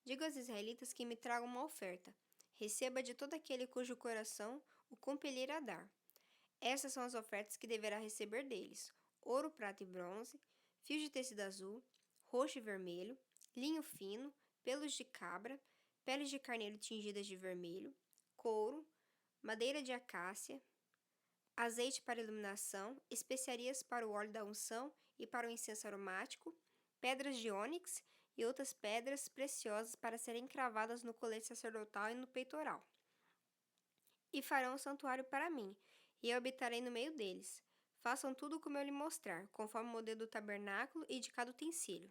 diga aos israelitas que me tragam uma oferta. Receba de todo aquele cujo coração o compelir a dar. Essas são as ofertas que deverá receber deles: ouro, prata e bronze, fios de tecido azul, roxo e vermelho, linho fino, pelos de cabra, peles de carneiro tingidas de vermelho, couro, madeira de acácia, azeite para iluminação, especiarias para o óleo da unção e para o incenso aromático, pedras de ônix e outras pedras preciosas para serem cravadas no colete sacerdotal e no peitoral. E farão um santuário para mim, e eu habitarei no meio deles. Façam tudo como eu lhe mostrar, conforme o modelo do tabernáculo e de cada utensílio.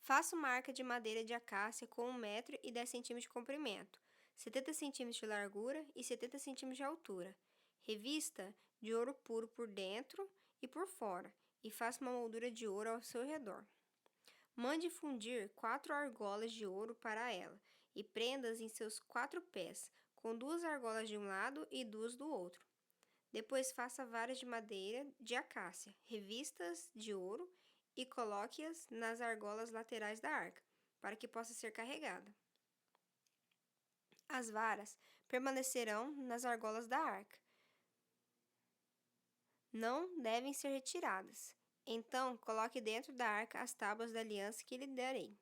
Faça uma arca de madeira de acácia com 1,10 m de comprimento, 70 cm de largura e 70 cm de altura. Revista de ouro puro por dentro e por fora, e faça uma moldura de ouro ao seu redor. Mande fundir 4 argolas de ouro para ela, e prenda-as em seus 4 pés, com 2 argolas de um lado e 2 do outro. Depois faça varas de madeira de acácia, revistas de ouro, e coloque-as nas argolas laterais da arca, para que possa ser carregada. As varas permanecerão nas argolas da arca. Não devem ser retiradas. Então, coloque dentro da arca as tábuas da aliança que lhe darei.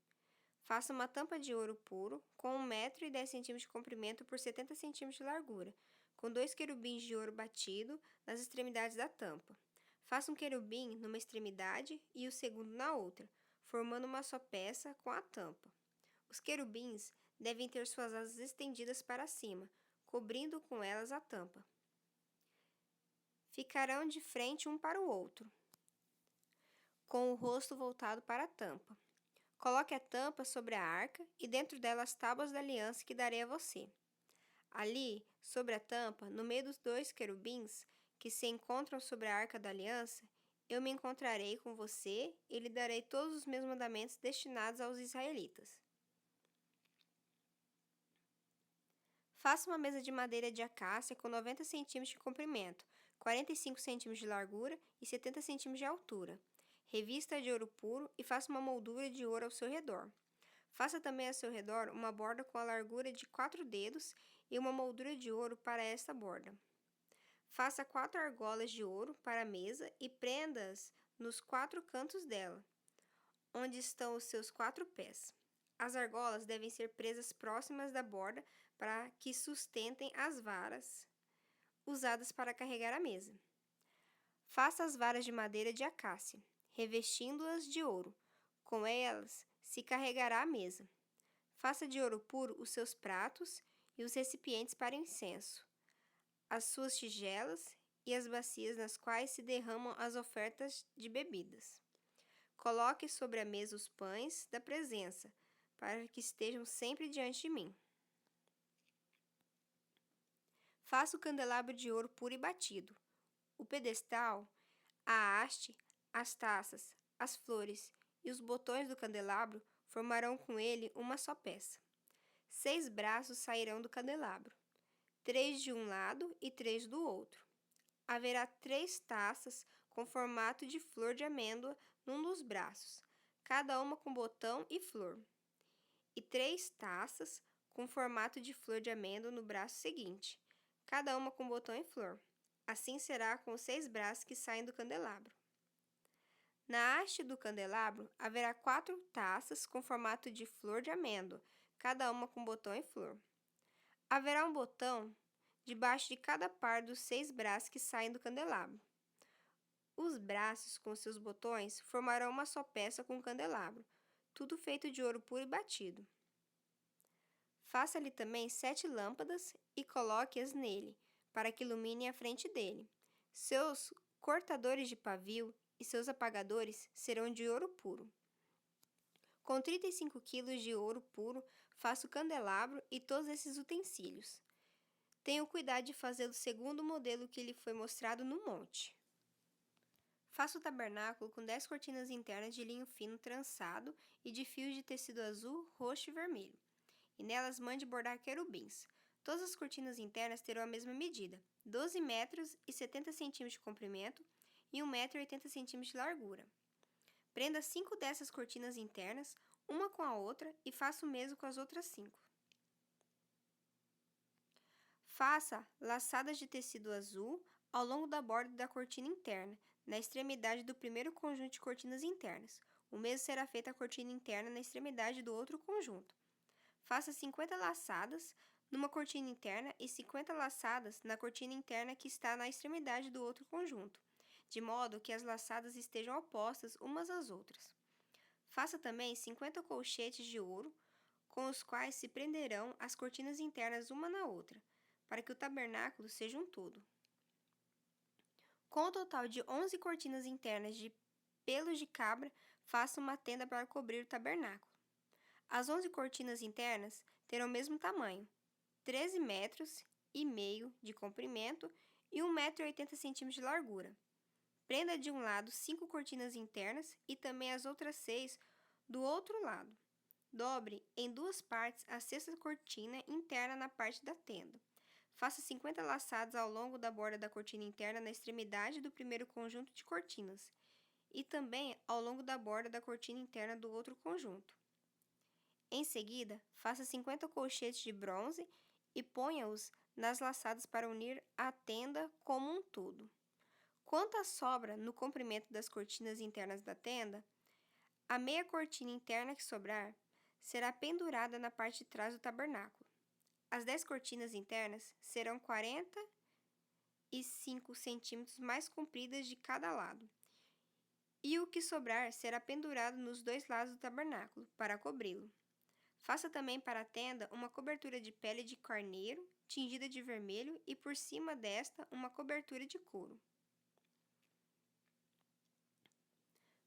Faça uma tampa de ouro puro, com 1,10 m de comprimento por 70 cm de largura, com 2 querubins de ouro batido nas extremidades da tampa. Faça um querubim numa extremidade e o segundo na outra, formando uma só peça com a tampa. Os querubins devem ter suas asas estendidas para cima, cobrindo com elas a tampa. Ficarão de frente um para o outro, com o rosto voltado para a tampa. Coloque a tampa sobre a arca e dentro dela as tábuas da aliança que darei a você. Ali, sobre a tampa, no meio dos 2 querubins que se encontram sobre a arca da aliança, eu me encontrarei com você e lhe darei todos os meus mandamentos destinados aos israelitas. Faça uma mesa de madeira de acácia com 90 cm de comprimento, 45 cm de largura e 70 cm de altura. Revista de ouro puro e faça uma moldura de ouro ao seu redor. Faça também ao seu redor uma borda com a largura de 4 dedos e uma moldura de ouro para esta borda. Faça 4 argolas de ouro para a mesa e prenda-as nos 4 cantos dela, onde estão os seus 4 pés. As argolas devem ser presas próximas da borda para que sustentem as varas usadas para carregar a mesa. Faça as varas de madeira de acácia, revestindo-as de ouro. Com elas se carregará a mesa. Faça de ouro puro os seus pratos e os recipientes para incenso, as suas tigelas e as bacias nas quais se derramam as ofertas de bebidas. Coloque sobre a mesa os pães da presença, para que estejam sempre diante de mim. Faça o candelabro de ouro puro e batido, o pedestal, a haste, as taças, as flores e os botões do candelabro formarão com ele uma só peça. 6 braços sairão do candelabro, 3 de um lado e 3 do outro. Haverá 3 taças com formato de flor de amêndoa num dos braços, cada uma com botão e flor, e 3 taças com formato de flor de amêndoa no braço seguinte, cada uma com botão e flor. Assim será com os 6 braços que saem do candelabro. Na haste do candelabro haverá 4 taças com formato de flor de amêndoa, cada uma com botão e flor. Haverá um botão debaixo de cada par dos 6 braços que saem do candelabro. Os braços com seus botões formarão uma só peça com o candelabro, tudo feito de ouro puro e batido. Faça-lhe também 7 lâmpadas e coloque-as nele, para que ilumine a frente dele. Seus cortadores de pavio e seus apagadores serão de ouro puro. Com 35 quilos de ouro puro, faça o candelabro e todos esses utensílios. Tenha cuidado de fazê-lo segundo o modelo que lhe foi mostrado no monte. Faça o tabernáculo com 10 cortinas internas de linho fino trançado e de fios de tecido azul, roxo e vermelho, e nelas mande bordar querubins. Todas as cortinas internas terão a mesma medida, 12 metros e 70 centímetros de comprimento e 1,80 m de largura. Prenda 5 dessas cortinas internas, uma com a outra e faça o mesmo com as outras 5. Faça laçadas de tecido azul ao longo da borda da cortina interna, na extremidade do primeiro conjunto de cortinas internas. O mesmo será feito à cortina interna na extremidade do outro conjunto. Faça 50 laçadas numa cortina interna e 50 laçadas na cortina interna que está na extremidade do outro conjunto, de modo que as laçadas estejam opostas umas às outras. Faça também 50 colchetes de ouro, com os quais se prenderão as cortinas internas uma na outra, para que o tabernáculo seja um todo. Com o total de 11 cortinas internas de pelos de cabra, faça uma tenda para cobrir o tabernáculo. As 11 cortinas internas terão o mesmo tamanho, 13,5 metros de comprimento e 1,80 m de largura. Prenda de um lado 5 cortinas internas e também as outras 6 do outro lado. Dobre em 2 partes a sexta cortina interna na parte da tenda. Faça 50 laçadas ao longo da borda da cortina interna na extremidade do primeiro conjunto de cortinas e também ao longo da borda da cortina interna do outro conjunto. Em seguida, faça 50 colchetes de bronze e ponha-os nas laçadas para unir a tenda como um todo. Quanto à sobra no comprimento das cortinas internas da tenda, a meia cortina interna que sobrar será pendurada na parte de trás do tabernáculo. As 10 cortinas internas serão 45 centímetros mais compridas de cada lado, e o que sobrar será pendurado nos 2 lados do tabernáculo, para cobri-lo. Faça também para a tenda uma cobertura de pele de carneiro, tingida de vermelho, e por cima desta uma cobertura de couro.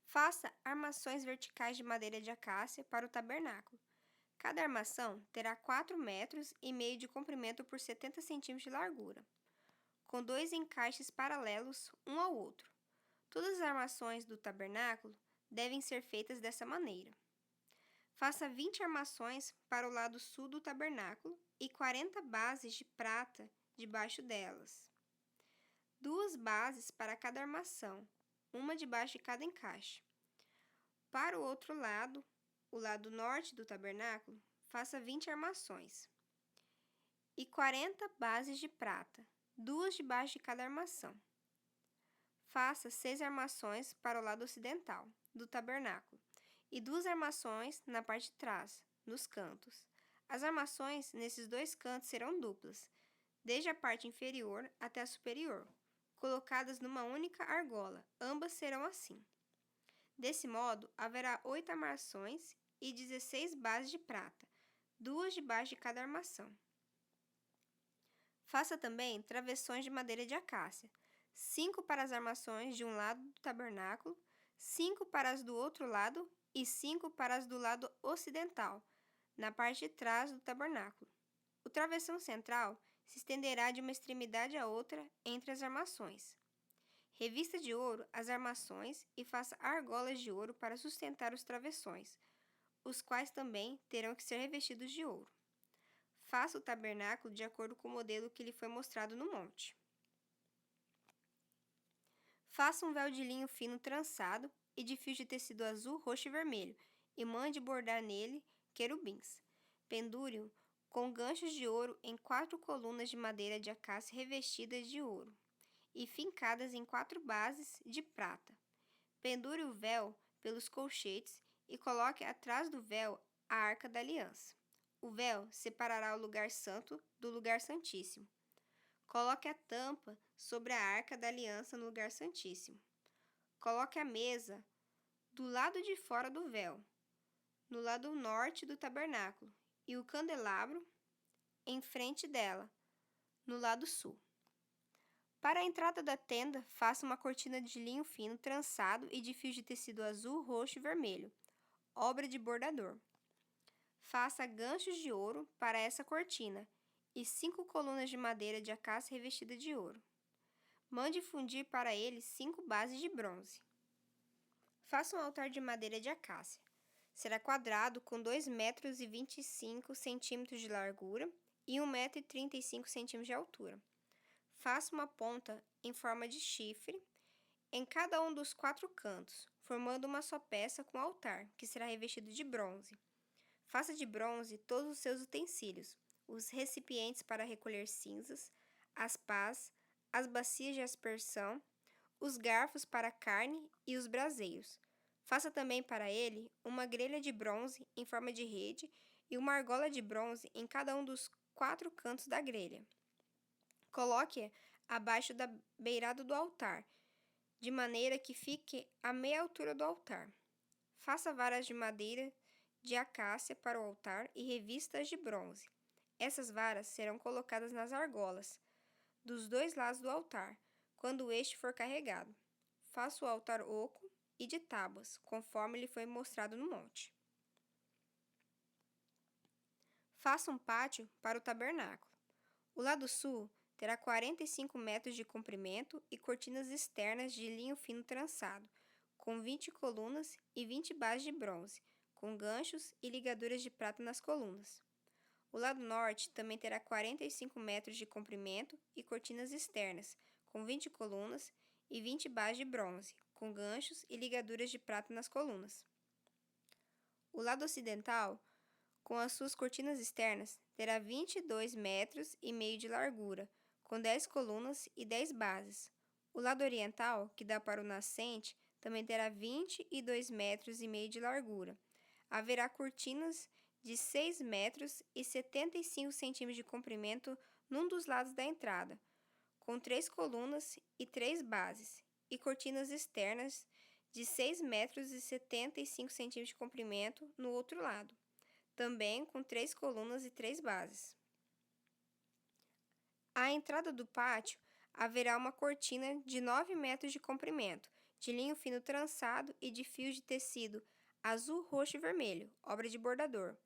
Faça armações verticais de madeira de acácia para o tabernáculo. Cada armação terá 4,5 metros de comprimento por 70 centímetros de largura, com 2 encaixes paralelos um ao outro. Todas as armações do tabernáculo devem ser feitas dessa maneira. Faça 20 armações para o lado sul do tabernáculo e 40 bases de prata debaixo delas. 2 bases para cada armação, uma debaixo de cada encaixe. Para o outro lado, o lado norte do tabernáculo, faça 20 armações e 40 bases de prata, 2 debaixo de cada armação. Faça 6 armações para o lado ocidental do tabernáculo e 2 armações na parte de trás, nos cantos. As armações nesses 2 cantos serão duplas, desde a parte inferior até a superior, colocadas numa única argola. Ambas serão assim. Desse modo, haverá 8 armações e 16 bases de prata, 2 debaixo de cada armação. Faça também travessões de madeira de acácia, 5 para as armações de um lado do tabernáculo, 5 para as do outro lado e 5 para as do lado ocidental, na parte de trás do tabernáculo. O travessão central se estenderá de uma extremidade à outra entre as armações. Revista de ouro as armações e faça argolas de ouro para sustentar os travessões, os quais também terão que ser revestidos de ouro. Faça o tabernáculo de acordo com o modelo que lhe foi mostrado no monte. Faça um véu de linho fino trançado e de fios de tecido azul, roxo e vermelho, e mande bordar nele querubins. Pendure-o com ganchos de ouro em 4 colunas de madeira de acácia revestidas de ouro e fincadas em 4 bases de prata. Pendure o véu pelos colchetes e coloque atrás do véu a arca da aliança. O véu separará o lugar santo do lugar santíssimo. Coloque a tampa sobre a arca da aliança no lugar santíssimo. Coloque a mesa do lado de fora do véu, no lado norte do tabernáculo, e o candelabro em frente dela, no lado sul. Para a entrada da tenda, faça uma cortina de linho fino trançado e de fios de tecido azul, roxo e vermelho, obra de bordador. Faça ganchos de ouro para essa cortina e 5 colunas de madeira de acácia revestida de ouro. Mande fundir para eles 5 bases de bronze. Faça um altar de madeira de acácia. Será quadrado com 2,25 metros de largura e 1,35 metros de altura. Faça uma ponta em forma de chifre em cada um dos 4 cantos, formando uma só peça com altar, que será revestido de bronze. Faça de bronze todos os seus utensílios, os recipientes para recolher cinzas, as pás, as bacias de aspersão, os garfos para a carne e os braseiros. Faça também para ele uma grelha de bronze em forma de rede e uma argola de bronze em cada um dos 4 cantos da grelha. Coloque-a abaixo da beirada do altar, de maneira que fique à meia altura do altar. Faça varas de madeira de acácia para o altar e revista-as de bronze. Essas varas serão colocadas nas argolas, dos 2 lados do altar, quando este for carregado. Faça o altar oco e de tábuas, conforme lhe foi mostrado no monte. Faça um pátio para o tabernáculo. O lado sul terá 45 metros de comprimento e cortinas externas de linho fino trançado, com 20 colunas e 20 bases de bronze, com ganchos e ligaduras de prata nas colunas. O lado norte também terá 45 metros de comprimento e cortinas externas, com 20 colunas e 20 bases de bronze, com ganchos e ligaduras de prata nas colunas. O lado ocidental, com as suas cortinas externas, terá 22 metros e meio de largura, com 10 colunas e 10 bases. O lado oriental, que dá para o nascente, também terá 22 metros e meio de largura. Haverá cortinas de 6 metros e 75 centímetros de comprimento num dos lados da entrada, com 3 colunas e 3 bases, e cortinas externas de 6 metros e 75 centímetros de comprimento no outro lado, também com 3 colunas e 3 bases. À entrada do pátio haverá uma cortina de 9 metros de comprimento, de linho fino trançado e de fios de tecido azul, roxo e vermelho, obra de bordador,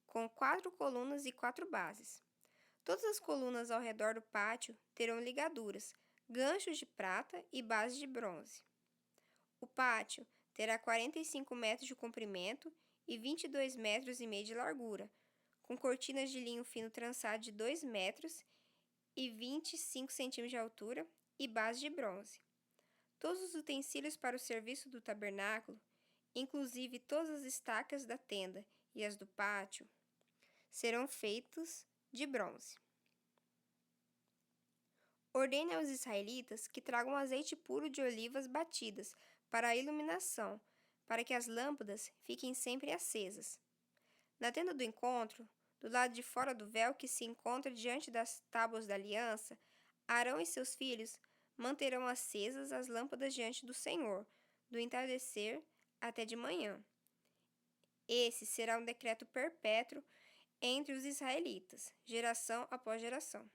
com 4 colunas e 4 bases. Todas as colunas ao redor do pátio terão ligaduras, ganchos de prata e bases de bronze. O pátio terá 45 metros de comprimento e 22 metros e meio de largura, com cortinas de linho fino trançado de 2 metros e 25 centímetros de altura e base de bronze. Todos os utensílios para o serviço do tabernáculo, inclusive todas as estacas da tenda e as do pátio, serão feitos de bronze. Ordene aos israelitas que tragam azeite puro de olivas batidas para a iluminação, para que as lâmpadas fiquem sempre acesas. Na tenda do encontro, do lado de fora do véu que se encontra diante das tábuas da aliança, Arão e seus filhos manterão acesas as lâmpadas diante do Senhor, do entardecer até de manhã. Esse será um decreto perpétuo entre os israelitas, geração após geração.